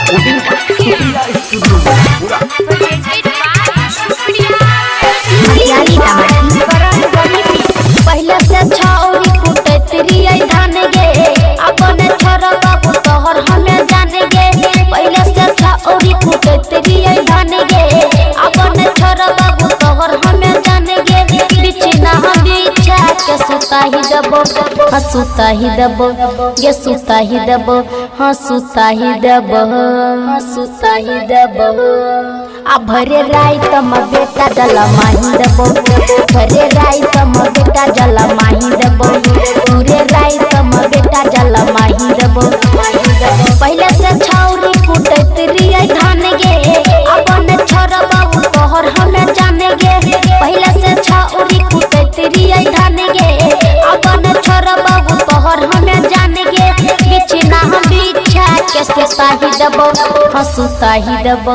Recording Supriya studio पूरा पहले से छौरी कुटतरी धान गे अपन छोरा बाबू तोहर हमें जाने गे। पहले से छौरी कुटतरी धान गे अपन छोरा बाबू तोहर हमें जाने गे। बिछना हम बिछा के सुता ही देबो हाँ सुता ही देबो ये सुता ही देबो हाँ सुता ही देबो हाँ सुता ही देबो। आ भरे राई तम बेटा जला माही देबो भरे राई तम बेटा जला माही देबो पूरे राई तम बेटा जला माही देबो। पहले से छौरी कुटतरी धान गे अपन छोरा बाबू तोहर हमें जाने गे। पहले से छौरी कुटतरी धान गे अपन छोरा बाबू तोहर हमें जाने गे। बिछना हम बिछा के सुता ही देबो हाँ सुता ही देबो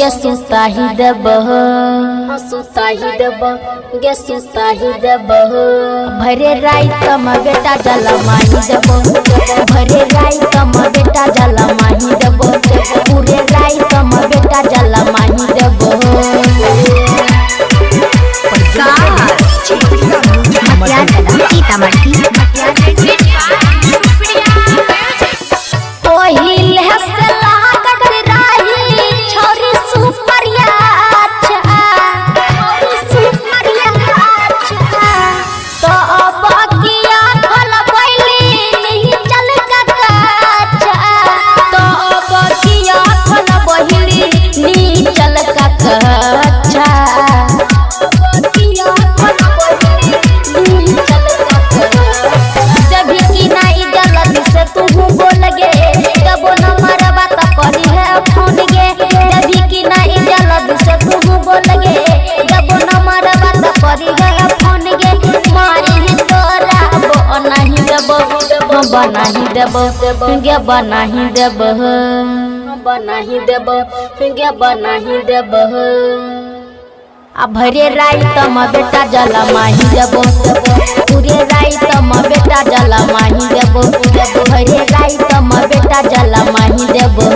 ये सुता ही देबो हाँ सुता ही देबो ये सुता ही देबो। भरे राई तम बेटा जला माही देबो भरे राई तम बेटा जला माही देबो पूरे राई तम बेटा जला माही देबो। बनाही देबो गे बनाही देबो बनाही देबो गे बनाही देबो। आ भरे राई तम बेटा जला माही देबो पूरे राई तम बेटा जला माही देबो भरे राई तम बेटा जला माही देबो।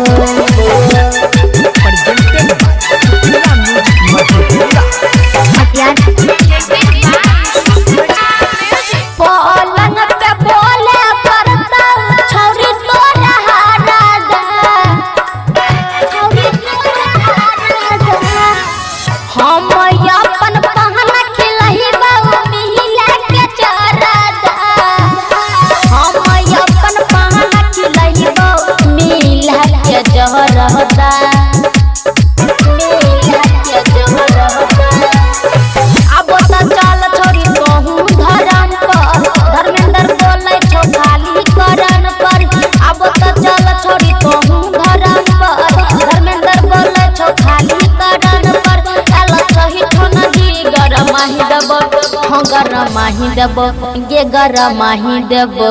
गरमाही देबो गे गरमाही देबो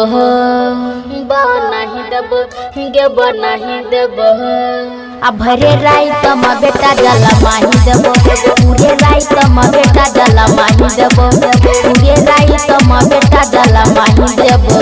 बनाही देबो गे बनाही देबो। आ भरे राई तम बेटा जला माही देबो पूरे राई तम बेटा जला माही देबो पूरे राई तम बेटा जला माही देबो।